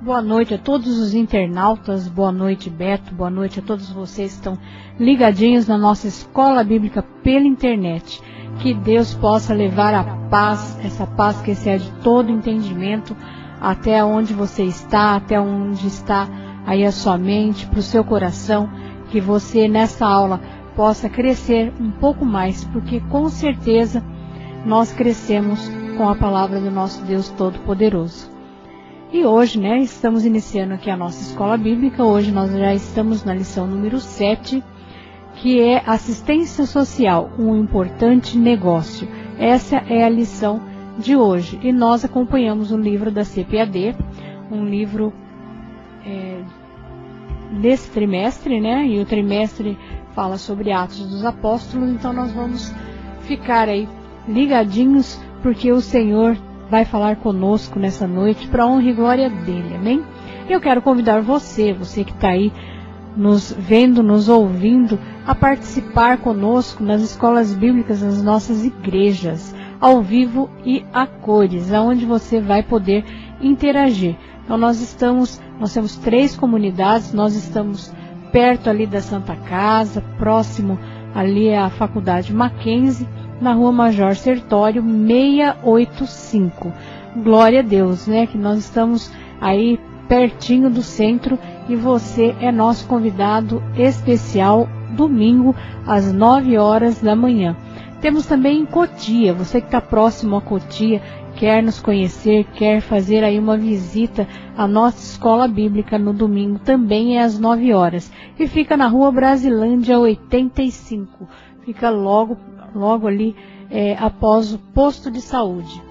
Boa noite a todos os internautas, boa noite Beto, boa noite a todos vocês que estão ligadinhos na nossa Escola Bíblica pela internet. Que Deus possa levar a paz, essa paz que excede todo entendimento, até onde você está, até onde está aí a sua mente, para o seu coração, que você nessa aula possa crescer um pouco mais, porque com certeza nós crescemos com a palavra do nosso Deus Todo-Poderoso. E hoje, estamos iniciando aqui a nossa escola bíblica. Hoje nós já estamos na lição número 7, que é assistência social, um importante negócio. Essa é a lição de hoje. E nós acompanhamos o livro da CPAD, um livro desse trimestre, e o trimestre fala sobre Atos dos Apóstolos, então nós vamos ficar aí ligadinhos, porque o Senhor vai falar conosco nessa noite para a honra e glória dele, amém? Eu quero convidar você que está aí nos vendo, nos ouvindo, a participar conosco nas escolas bíblicas das nossas igrejas, ao vivo e a cores, aonde você vai poder interagir. Então nós temos 3 comunidades, nós estamos perto ali da Santa Casa, próximo ali à Faculdade Mackenzie, na Rua Major Sertório 685. Glória a Deus, que nós estamos aí pertinho do centro e você é nosso convidado especial domingo às 9 horas da manhã. Temos também em Cotia, você que está próximo a Cotia, quer nos conhecer, quer fazer aí uma visita à nossa escola bíblica no domingo, também é às 9 horas. E fica na Rua Brasilândia 85, fica logo ali após o posto de saúde.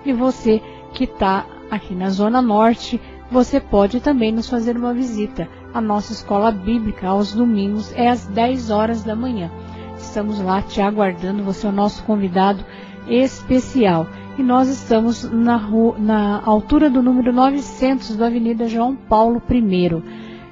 E você que está aqui na Zona Norte, você pode também nos fazer uma visita à nossa escola bíblica aos domingos, às 10 horas da manhã. Estamos lá te aguardando, você é o nosso convidado especial. E nós estamos na altura do número 900 da Avenida João Paulo I.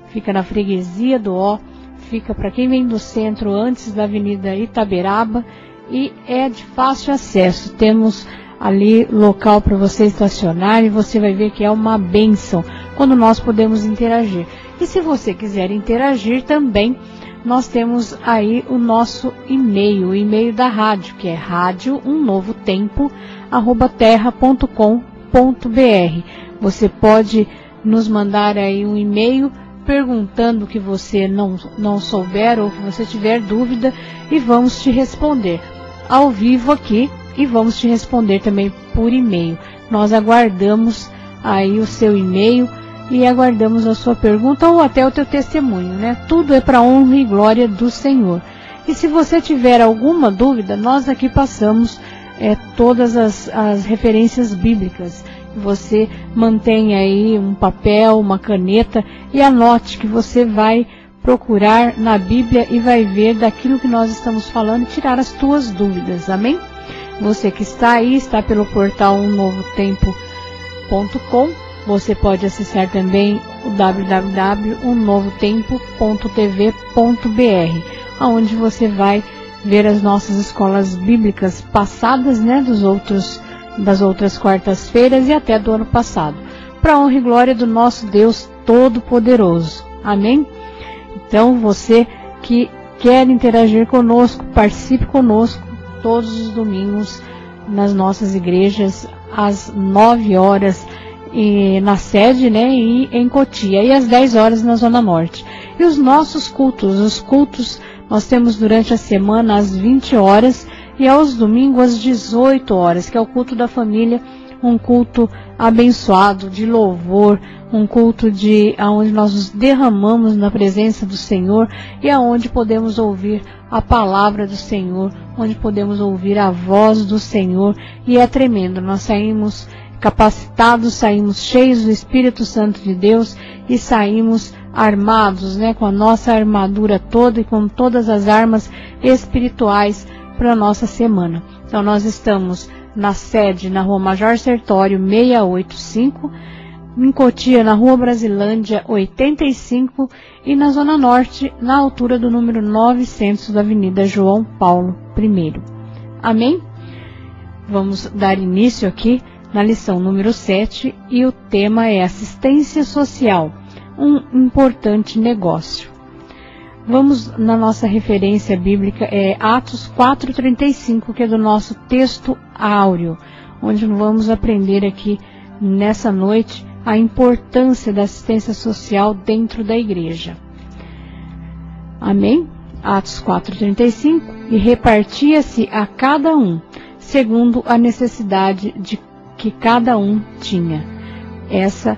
Fica na freguesia do Ó, fica para quem vem do centro antes da Avenida Itaberaba e é de fácil acesso. Temos ali local para você estacionar e você vai ver que é uma bênção quando nós podemos interagir. E se você quiser interagir também, nós temos aí o nosso e-mail, o e-mail da rádio, que é radioumnovotempo@terra.com.br. Você pode nos mandar aí um e-mail perguntando o que você não souber ou que você tiver dúvida e vamos te responder ao vivo aqui e vamos te responder também por e-mail. Nós aguardamos aí o seu e-mail e aguardamos a sua pergunta ou até o teu testemunho, Tudo é para honra e glória do Senhor. E se você tiver alguma dúvida, nós aqui passamos todas as referências bíblicas. Você mantém aí um papel, uma caneta e anote que você vai procurar na Bíblia e vai ver daquilo que nós estamos falando e tirar as tuas dúvidas, amém? Você que está aí, está pelo portal umnovotempo.com, você pode acessar também o www.umnovotempo.tv.br, onde você vai ver as nossas escolas bíblicas passadas, das outras quartas-feiras e até do ano passado, para a honra e glória do nosso Deus Todo-Poderoso, amém? Então você que quer interagir conosco, participe conosco todos os domingos nas nossas igrejas às 9 horas na sede, e em Cotia, e às 10 horas na Zona Norte. E os nossos cultos, nós temos durante a semana às 20 horas e aos domingos às 18 horas, que é o culto da família, um culto abençoado de louvor, um culto onde nós nos derramamos na presença do Senhor e aonde podemos ouvir a palavra do Senhor, onde podemos ouvir a voz do Senhor, e é tremendo. Nós saímos capacitados, saímos cheios do Espírito Santo de Deus e saímos armados, com a nossa armadura toda e com todas as armas espirituais para a nossa semana. Então nós estamos na sede na Rua Major Sertório 685, em Cotia na Rua Brasilândia 85 e na Zona Norte na altura do número 900 da Avenida João Paulo I. Amém? Vamos dar início aqui na lição número 7, e o tema é assistência social, um importante negócio. Vamos na nossa referência bíblica, Atos 4:35, que é do nosso texto áureo, onde vamos aprender aqui nessa noite a importância da assistência social dentro da igreja. Amém? Atos 4:35, e repartia-se a cada um, segundo a necessidade de que cada um tinha. Esse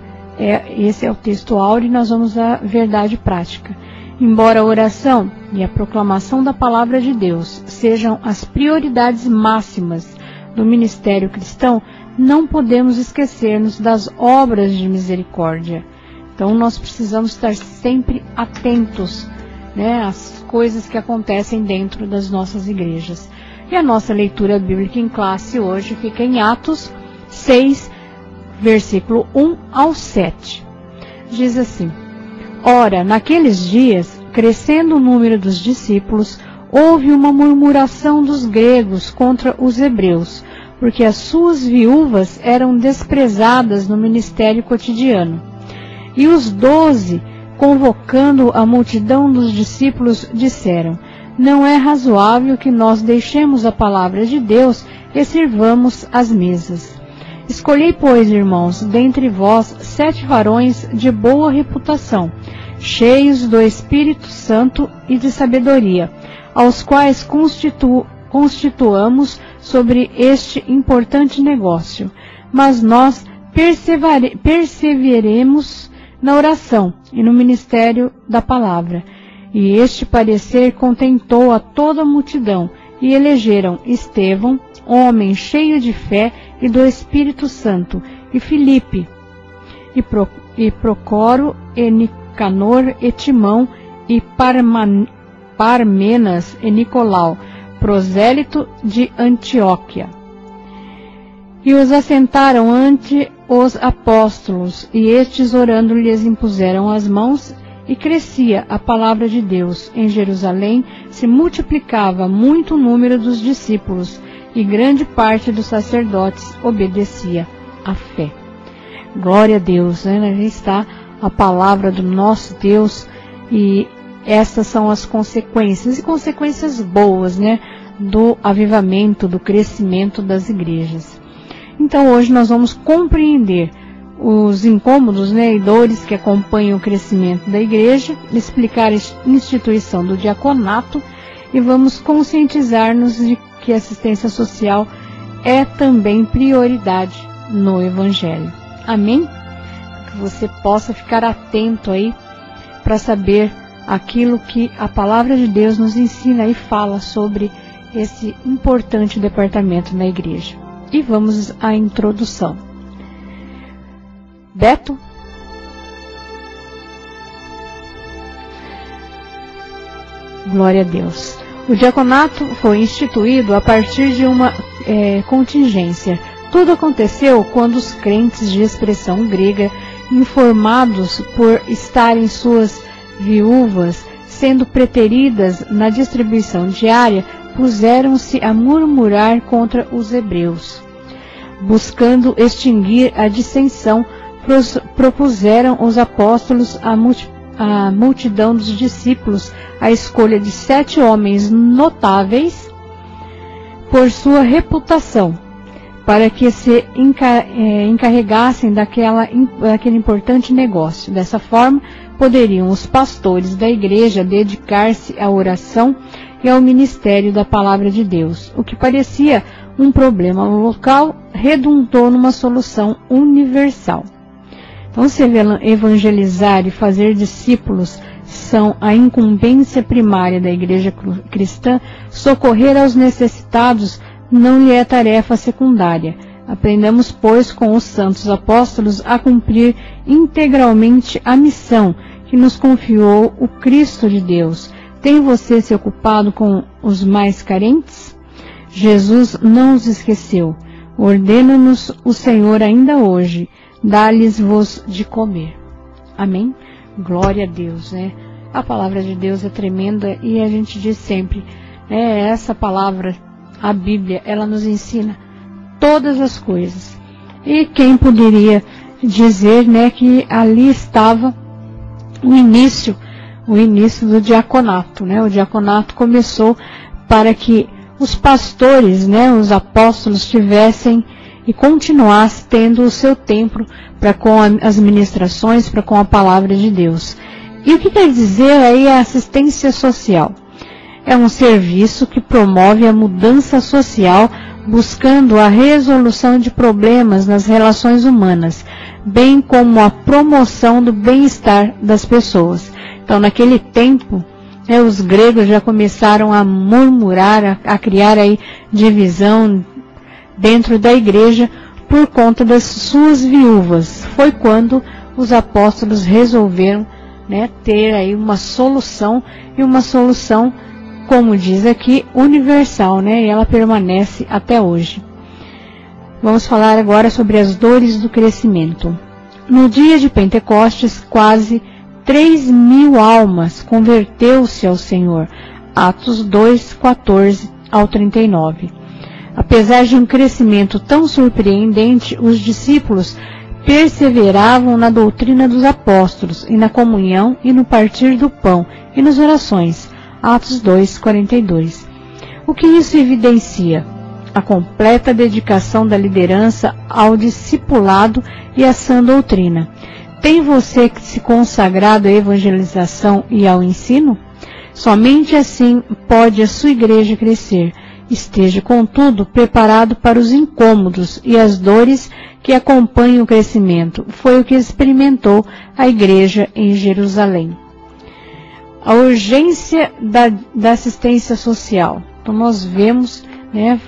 é o texto áureo, e nós vamos à verdade prática. Embora a oração e a proclamação da palavra de Deus sejam as prioridades máximas do ministério cristão, não podemos esquecer-nos das obras de misericórdia. Então nós precisamos estar sempre atentos, às coisas que acontecem dentro das nossas igrejas. E a nossa leitura bíblica em classe hoje fica em Atos 6, versículo 1 ao 7. Diz assim: Ora, naqueles dias, crescendo o número dos discípulos, houve uma murmuração dos gregos contra os hebreus, porque as suas viúvas eram desprezadas no ministério cotidiano. E os 12, convocando a multidão dos discípulos, disseram: Não é razoável que nós deixemos a palavra de Deus e sirvamos as mesas. Escolhei, pois, irmãos, dentre vós 7 varões de boa reputação, cheios do Espírito Santo e de sabedoria, aos quais constituamos sobre este importante negócio. Mas nós perseveremos na oração e no ministério da palavra. E este parecer contentou a toda a multidão, e elegeram Estevão, homem cheio de fé e do Espírito Santo, e Filipe, e Procoro, e Nicanor, e Timão, e Parmenas, e Nicolau, prosélito de Antioquia. E os assentaram ante os apóstolos, e estes, orando, lhes impuseram as mãos, e crescia a palavra de Deus. Em Jerusalém se multiplicava muito o número dos discípulos, e grande parte dos sacerdotes obedecia à fé. Glória a Deus, Aí está a palavra do nosso Deus, e essas são as consequências, e consequências boas, do avivamento, do crescimento das igrejas. Então hoje nós vamos compreender os incômodos, e dores que acompanham o crescimento da igreja, explicar a instituição do diaconato, e vamos conscientizar-nos de que a assistência social é também prioridade no Evangelho. Amém? Que você possa ficar atento aí para saber aquilo que a palavra de Deus nos ensina e fala sobre esse importante departamento na igreja. E vamos à introdução. Beto? Glória a Deus. O diaconato foi instituído a partir de uma contingência. Tudo aconteceu quando os crentes de expressão grega, informados por estarem suas viúvas sendo preteridas na distribuição diária, puseram-se a murmurar contra os hebreus. Buscando extinguir a dissensão, propuseram os apóstolos à multidão dos discípulos a escolha de 7 homens notáveis por sua reputação, para que se encarregassem daquele importante negócio. Dessa forma, poderiam os pastores da igreja dedicar-se à oração e ao ministério da palavra de Deus. O que parecia um problema local redundou numa solução universal. Então, se evangelizar e fazer discípulos são a incumbência primária da igreja cristã, socorrer aos necessitados não lhe é tarefa secundária. Aprendamos, pois, com os santos apóstolos a cumprir integralmente a missão que nos confiou o Cristo de Deus. Tem você se ocupado com os mais carentes? Jesus não os esqueceu. Ordena-nos o Senhor ainda hoje, dá-lhes-vos de comer. Amém? Glória a Deus, A palavra de Deus é tremenda, e a gente diz sempre, essa palavra, a Bíblia, ela nos ensina todas as coisas. E quem poderia dizer, né, que ali estava o início do diaconato, né? O diaconato começou para que os pastores, né, os apóstolos tivessem e continuassem tendo o seu tempo para com as ministrações, para com a palavra de Deus. E o que quer dizer aí a assistência social? É um serviço que promove a mudança social, buscando a resolução de problemas nas relações humanas, bem como a promoção do bem-estar das pessoas. Então, naquele tempo, os gregos já começaram a murmurar, a criar aí divisão dentro da igreja por conta das suas viúvas. Foi quando os apóstolos resolveram, né, ter aí uma solução, e uma solução, como diz aqui, universal, né, e ela permanece até hoje. Vamos falar agora sobre as dores do crescimento. No dia de Pentecostes, quase 3.000 almas converteu-se ao Senhor. Atos 2, 14 ao 39. Apesar de um crescimento tão surpreendente, os discípulos perseveravam na doutrina dos apóstolos, e na comunhão, e no partir do pão, e nas orações. Atos 2, 42. O que isso evidencia? A completa dedicação da liderança ao discipulado e à sã doutrina. Tem você se consagrado à evangelização e ao ensino? Somente assim pode a sua igreja crescer. Esteja, contudo, preparado para os incômodos e as dores que acompanham o crescimento. Foi o que experimentou a igreja em Jerusalém. A urgência da assistência social. Então nós vemos, né,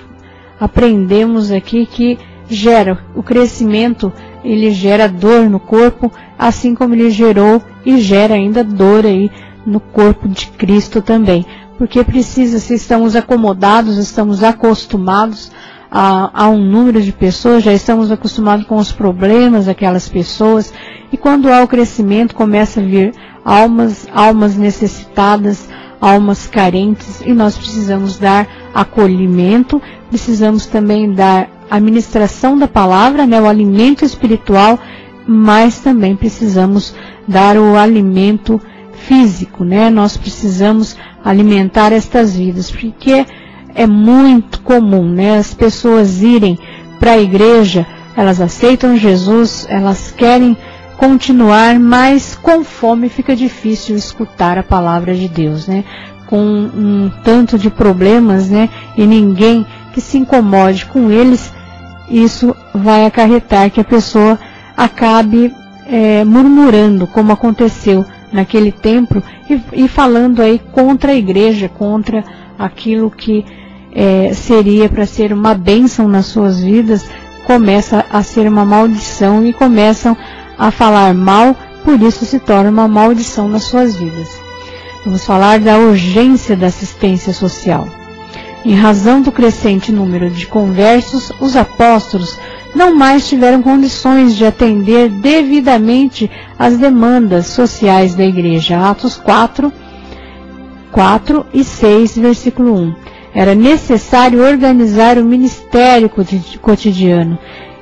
aprendemos aqui que gera o crescimento, ele gera dor no corpo, assim como ele gerou e gera ainda dor aí no corpo de Cristo também. Porque precisa, se estamos acomodados, estamos acostumados a um número de pessoas, já estamos acostumados com os problemas daquelas pessoas, e quando há o crescimento, começa a vir almas necessitadas, almas carentes, e nós precisamos dar acolhimento, precisamos também dar a ministração da palavra, né, o alimento espiritual, mas também precisamos dar o alimento físico, né? Nós precisamos alimentar estas vidas, porque é muito comum, né, as pessoas irem para a igreja, elas aceitam Jesus, elas querem continuar, mas com fome fica difícil escutar a palavra de Deus, né? Com um tanto de problemas, né, e ninguém que se incomode com eles, isso vai acarretar que a pessoa acabe murmurando, como aconteceu naquele tempo, e falando aí contra a igreja, contra aquilo que seria para ser uma bênção nas suas vidas, começa a ser uma maldição, e começam a falar mal, por isso se torna uma maldição nas suas vidas. Vamos falar da urgência da assistência social. Em razão do crescente número de conversos, os apóstolos não mais tiveram condições de atender devidamente às demandas sociais da igreja. Atos 4 e 6, versículo 1. Era necessário organizar o ministério cotidiano,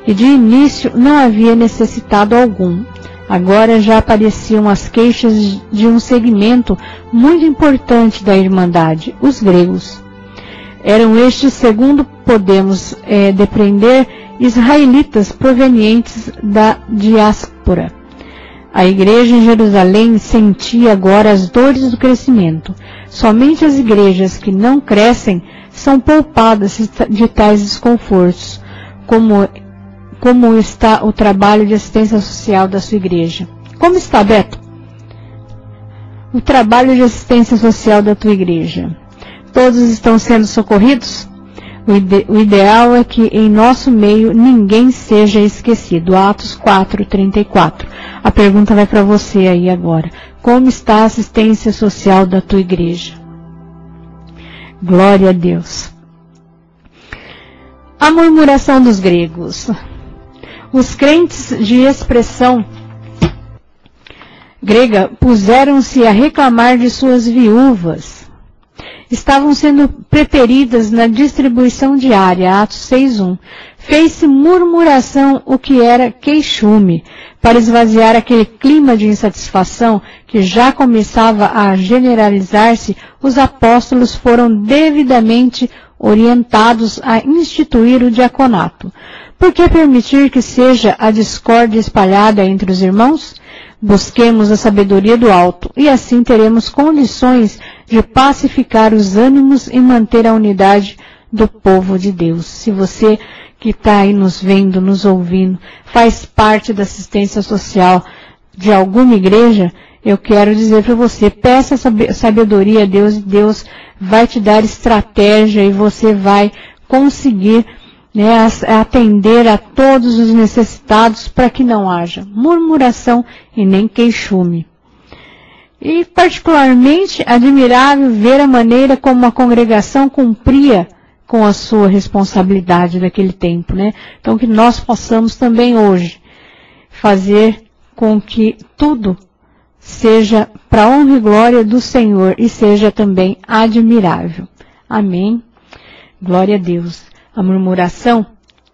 e de início não havia necessitado algum. Agora já apareciam as queixas de um segmento muito importante da Irmandade, os gregos. Eram estes, segundo podemos depreender, israelitas provenientes da diáspora. A igreja em Jerusalém sentia agora as dores do crescimento. Somente as igrejas que não crescem são poupadas de tais desconfortos. Como está o trabalho de assistência social da sua igreja? Como está, Beto? O trabalho de assistência social da tua igreja. Todos estão sendo socorridos? O ideal é que em nosso meio ninguém seja esquecido. Atos 4, 34. A pergunta vai para você aí agora. Como está a assistência social da tua igreja? Glória a Deus. A murmuração dos gregos. Os crentes de expressão grega puseram-se a reclamar de suas viúvas. estavam sendo preteridas na distribuição diária, Atos 6:1. Fez-se murmuração, o que era queixume, para esvaziar aquele clima de insatisfação que já começava a generalizar-se. Os apóstolos foram devidamente orientados a instituir o diaconato. Por que permitir que seja a discórdia espalhada entre os irmãos? Busquemos a sabedoria do alto, e assim teremos condições de pacificar os ânimos e manter a unidade do povo de Deus. Se você que está aí nos vendo, nos ouvindo, faz parte da assistência social de alguma igreja, eu quero dizer para você, peça sabedoria a Deus, e Deus vai te dar estratégia e você vai conseguir, né, atender a todos os necessitados para que não haja murmuração e nem queixume. E particularmente admirável ver a maneira como a congregação cumpria com a sua responsabilidade daquele tempo, né? Então que nós possamos também hoje fazer com que tudo seja para a honra e glória do Senhor e seja também admirável. Amém? Glória a Deus. A murmuração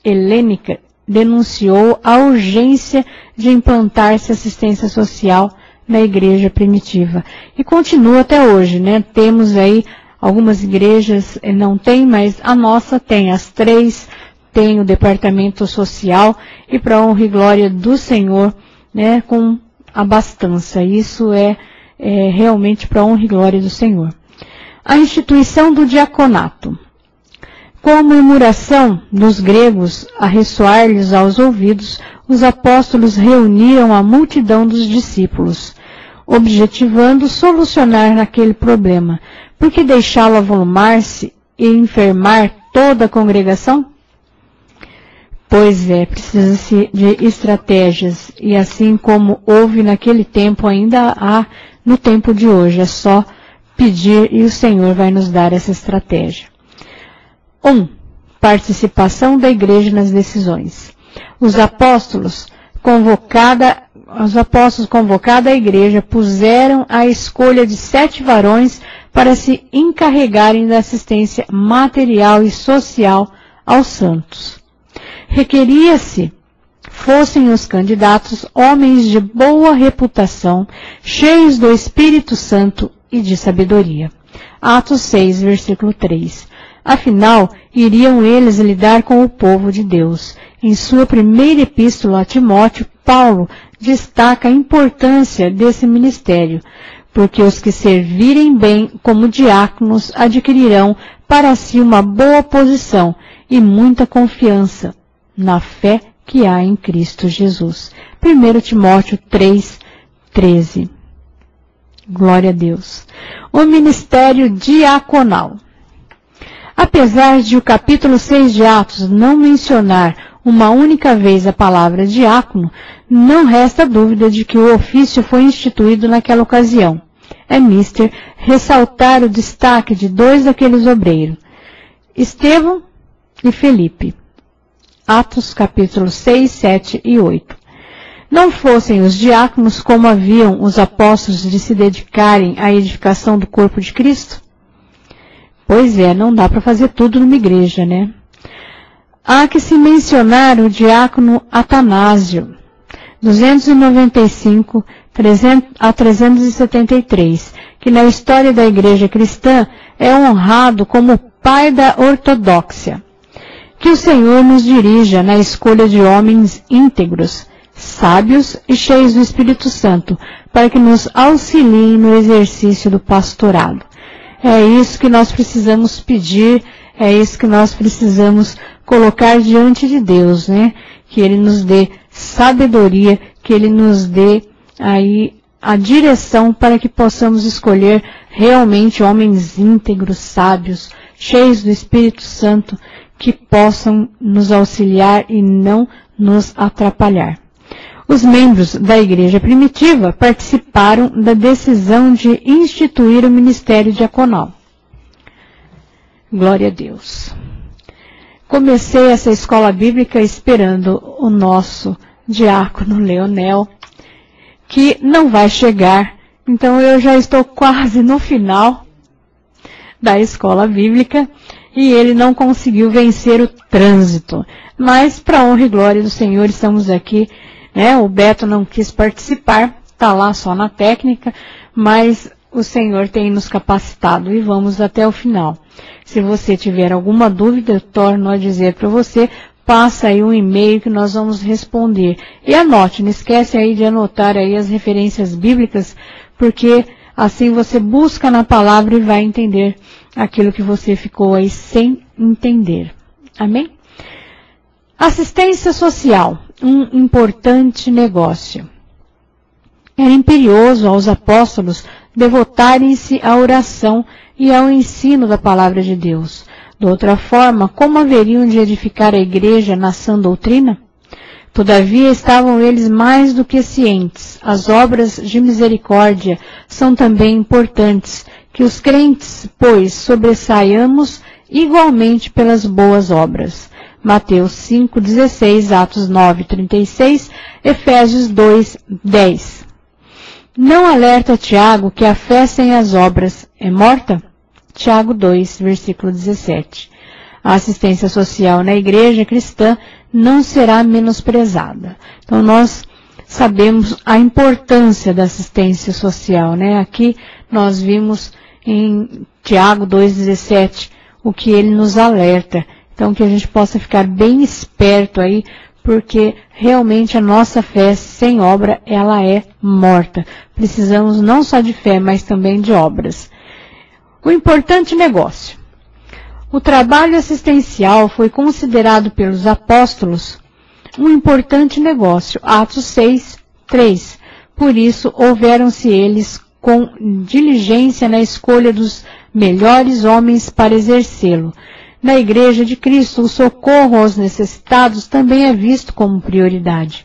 helênica denunciou a urgência de implantar-se assistência social na igreja primitiva. E continua até hoje, né? Temos aí algumas igrejas, não tem, mas a nossa tem. As 3 tem o departamento social e para a honra e glória do Senhor, né? Com abastança. Isso é realmente para a honra e glória do Senhor. A instituição do diaconato. Com a murmuração dos gregos a ressoar-lhes aos ouvidos, os apóstolos reuniram a multidão dos discípulos, objetivando solucionar aquele problema. Por que deixá-lo avolumar-se e enfermar toda a congregação? Pois precisa-se de estratégias, e assim como houve naquele tempo, ainda há no tempo de hoje. É só pedir e o Senhor vai nos dar essa estratégia. 1. Participação da igreja nas decisões. Os apóstolos, convocada a igreja, puseram a escolha de 7 varões para se encarregarem da assistência material e social aos santos. Requeria-se fossem os candidatos homens de boa reputação, cheios do Espírito Santo e de sabedoria. Atos 6, versículo 3. Afinal, iriam eles lidar com o povo de Deus. Em sua primeira epístola a Timóteo, Paulo destaca a importância desse ministério, porque os que servirem bem como diáconos adquirirão para si uma boa posição e muita confiança na fé que há em Cristo Jesus. 1 Timóteo 3:13. Glória a Deus. O ministério diaconal. Apesar de o capítulo 6 de Atos não mencionar uma única vez a palavra diácono, não resta dúvida de que o ofício foi instituído naquela ocasião. É mister ressaltar o destaque de 2 daqueles obreiros, Estevão e Felipe. Atos capítulos 6, 7 e 8. Não fossem os diáconos como haviam os apóstolos de se dedicarem à edificação do corpo de Cristo? Pois não dá para fazer tudo numa igreja, né? Há que se mencionar o diácono Atanásio, 295 a 373, que na história da igreja cristã é honrado como pai da ortodoxia. Que o Senhor nos dirija na escolha de homens íntegros, sábios e cheios do Espírito Santo, para que nos auxiliem no exercício do pastorado. É isso que nós precisamos pedir, é isso que nós precisamos colocar diante de Deus, né? Que Ele nos dê sabedoria, que Ele nos dê aí a direção para que possamos escolher realmente homens íntegros, sábios, cheios do Espírito Santo, que possam nos auxiliar e não nos atrapalhar. Os membros da igreja primitiva participaram da decisão de instituir o ministério diaconal. Glória a Deus. Comecei essa escola bíblica esperando o nosso diácono Leonel, que não vai chegar, então eu já estou quase no final, da escola bíblica e ele não conseguiu vencer o trânsito. Mas, para honra e glória do Senhor, estamos aqui, né? O Beto não quis participar, está lá só na técnica, mas o Senhor tem nos capacitado e vamos até o final. Se você tiver alguma dúvida, eu torno a dizer para você, passa aí um e-mail que nós vamos responder. E anote, não esquece aí de anotar aí as referências bíblicas, porque assim você busca na palavra e vai entender aquilo que você ficou aí sem entender. Amém? Assistência social, um importante negócio. Era imperioso aos apóstolos devotarem-se à oração e ao ensino da palavra de Deus. De outra forma, como haveriam de edificar a igreja na sã doutrina? Todavia estavam eles mais do que cientes. As obras de misericórdia são também importantes, que os crentes, pois, sobressaiamos igualmente pelas boas obras. Mateus 5,16, Atos 9,36, Efésios 2,10. Não alerta Tiago que a fé sem as obras é morta? Tiago 2, versículo 17. A assistência social na igreja cristã não será menosprezada. Então nós sabemos a importância da assistência social, né? Aqui nós vimos em Tiago 2,17 o que ele nos alerta. Então que a gente possa ficar bem esperto aí, porque realmente a nossa fé sem obra, ela é morta. Precisamos não só de fé, mas também de obras. O importante negócio. O trabalho assistencial foi considerado pelos apóstolos um importante negócio. Atos 6, 3. Por isso, houveram-se eles com diligência na escolha dos melhores homens para exercê-lo. Na Igreja de Cristo, o socorro aos necessitados também é visto como prioridade.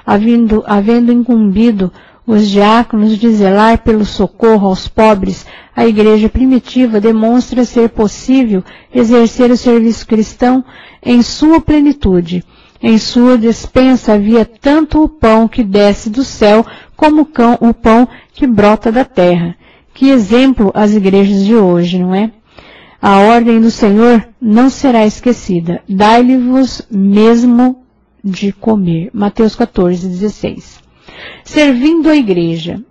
Havendo incumbido os diáconos de zelar pelo socorro aos pobres, a Igreja primitiva demonstra ser possível exercer o serviço cristão em sua plenitude. Em sua despensa havia tanto o pão que desce do céu, como o pão que brota da terra. Que exemplo as igrejas de hoje, não é? A ordem do Senhor não será esquecida. Dai-lhe-vos mesmo de comer. Mateus 14, 16. Servindo a igreja.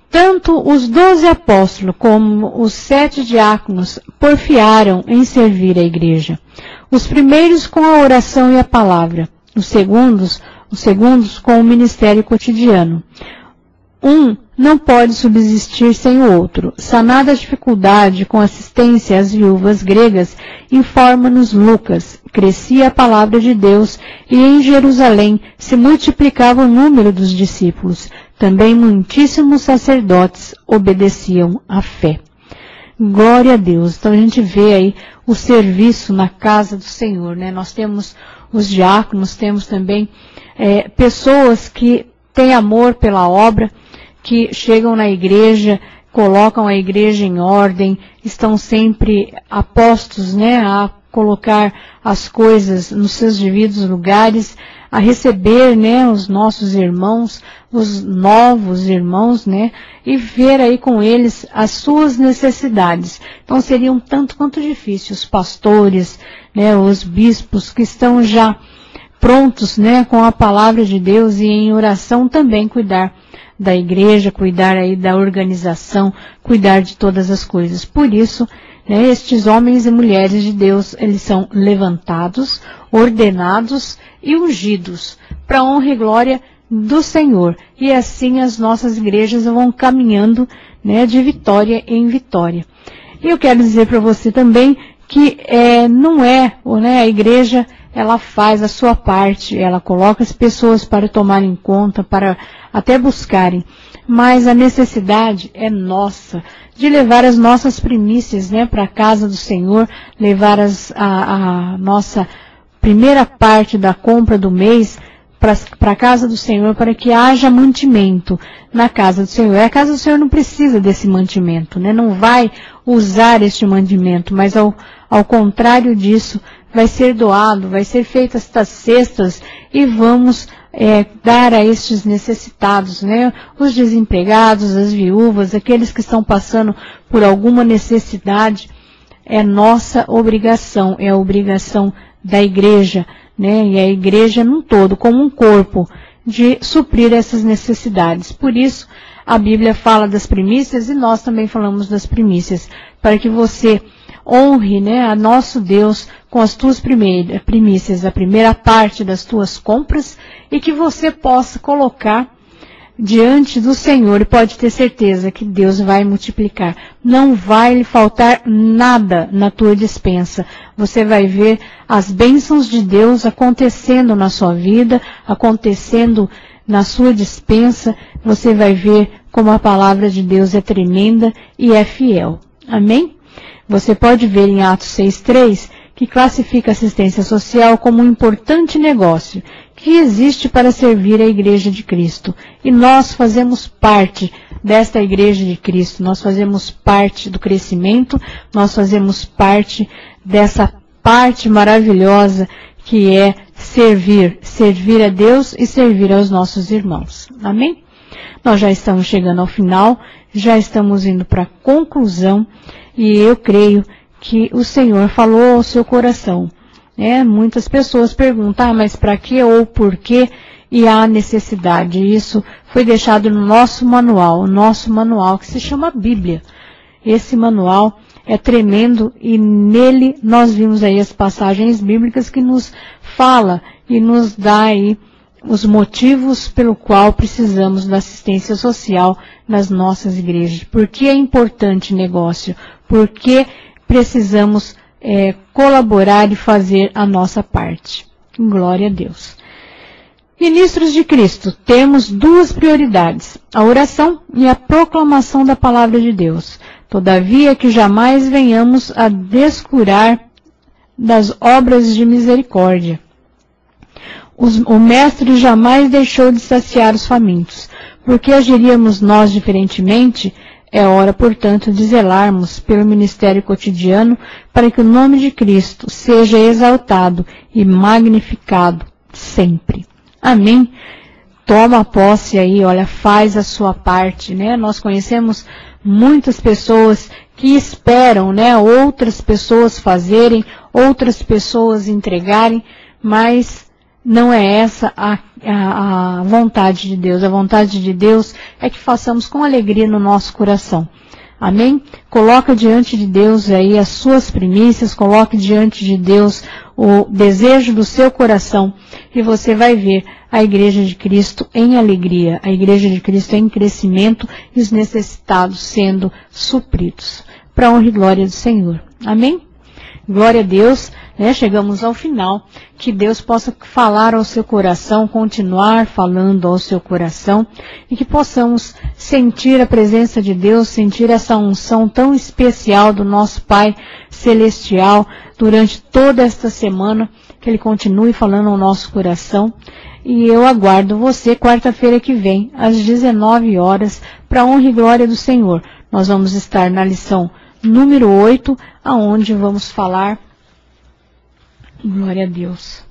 Tanto os 12 apóstolos como os 7 diáconos porfiaram em servir a igreja. Os primeiros com a oração e a palavra. Os segundos com o ministério cotidiano. Um não pode subsistir sem o outro. Sanada a dificuldade com assistência às viúvas gregas, informa-nos Lucas. Crescia a palavra de Deus e em Jerusalém se multiplicava o número dos discípulos. Também muitíssimos sacerdotes obedeciam à fé. Glória a Deus. Então a gente vê aí o serviço na casa do Senhor, né? Nós temos os diáconos, temos também pessoas que têm amor pela obra, que chegam na igreja, colocam a igreja em ordem, estão sempre apostos, né, a colocar as coisas nos seus devidos lugares, a receber, né, os nossos irmãos, os novos irmãos, né, e ver aí com eles as suas necessidades. Então seria um tanto quanto difícil os pastores, né, os bispos que estão já prontos, né, com a palavra de Deus e em oração também cuidar da igreja, cuidar aí da organização, cuidar de todas as coisas. Por isso, né, estes homens e mulheres de Deus, eles são levantados, ordenados e ungidos para a honra e glória do Senhor. E assim as nossas igrejas vão caminhando, né, de vitória em vitória. E eu quero dizer para você também que não é, né, a igreja, ela faz a sua parte, ela coloca as pessoas para tomarem conta, para até buscarem, mas a necessidade é nossa, de levar as nossas primícias, né, para a casa do Senhor, levar a nossa primeira parte da compra do mês para a casa do Senhor, para que haja mantimento na casa do Senhor. A casa do Senhor não precisa desse mantimento, né, não vai usar este mantimento, mas ao contrário disso, vai ser doado, vai ser feitas estas cestas e vamos dar a estes necessitados, né? Os desempregados, as viúvas, aqueles que estão passando por alguma necessidade. É nossa obrigação, é a obrigação da igreja, né? E a igreja num todo, como um corpo, de suprir essas necessidades. Por isso, a Bíblia fala das primícias e nós também falamos das primícias, para que você honre, né, a nosso Deus com as tuas primícias, a primeira parte das tuas compras, e que você possa colocar diante do Senhor, e pode ter certeza que Deus vai multiplicar. Não vai lhe faltar nada na tua despensa. Você vai ver as bênçãos de Deus acontecendo na sua vida, acontecendo na sua despensa. Você vai ver como a palavra de Deus é tremenda e é fiel. Amém? Você pode ver em Atos 6:3 que classifica a assistência social como um importante negócio que existe para servir a Igreja de Cristo. E nós fazemos parte desta Igreja de Cristo, nós fazemos parte do crescimento, nós fazemos parte dessa parte maravilhosa que é servir a Deus e servir aos nossos irmãos. Amém? Nós já estamos chegando ao final, já estamos indo para a conclusão, e eu creio que o Senhor falou ao seu coração. Muitas pessoas perguntam, mas para que ou por que, e há necessidade. Isso foi deixado no nosso manual, que se chama Bíblia. Esse manual é tremendo e nele nós vimos aí as passagens bíblicas que nos fala e nos dá aí os motivos pelo qual precisamos da assistência social nas nossas igrejas. Por que é importante negócio? Por que precisamos colaborar e fazer a nossa parte? Glória a Deus. Ministros de Cristo, temos duas prioridades, a oração e a proclamação da palavra de Deus. Todavia que jamais venhamos a descurar das obras de misericórdia. O Mestre jamais deixou de saciar os famintos. Porque agiríamos nós diferentemente? É hora, portanto, de zelarmos pelo ministério cotidiano para que o nome de Cristo seja exaltado e magnificado sempre. Amém? Toma posse aí, olha, faz a sua parte, né? Nós conhecemos muitas pessoas que esperam, né, outras pessoas fazerem, outras pessoas entregarem, mas não é essa a vontade de Deus. A vontade de Deus é que façamos com alegria no nosso coração. Amém? Coloca diante de Deus aí as suas primícias, coloque diante de Deus o desejo do seu coração e você vai ver a Igreja de Cristo em alegria, a Igreja de Cristo em crescimento e os necessitados sendo supridos. Para a honra e glória do Senhor. Amém? Glória a Deus, né? Chegamos ao final, que Deus possa falar ao seu coração, continuar falando ao seu coração, e que possamos sentir a presença de Deus, sentir essa unção tão especial do nosso Pai Celestial durante toda esta semana, que Ele continue falando ao nosso coração. E eu aguardo você quarta-feira que vem, às 19 horas, para a honra e glória do Senhor. Nós vamos estar na lição número 8, aonde vamos falar, glória a Deus,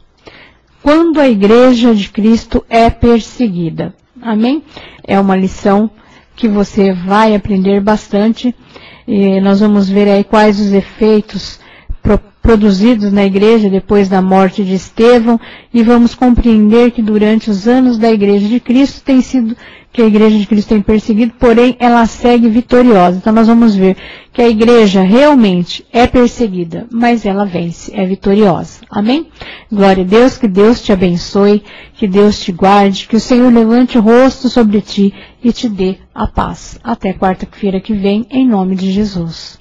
quando a Igreja de Cristo é perseguida. Amém? É uma lição que você vai aprender bastante, e nós vamos ver aí quais os efeitos produzidos na igreja depois da morte de Estevão, e vamos compreender que durante os anos da Igreja de Cristo que a Igreja de Cristo tem perseguido, porém ela segue vitoriosa. Então nós vamos ver que a igreja realmente é perseguida, mas ela vence, é vitoriosa. Amém? Glória a Deus, que Deus te abençoe, que Deus te guarde, que o Senhor levante o rosto sobre ti e te dê a paz. Até quarta-feira que vem, em nome de Jesus.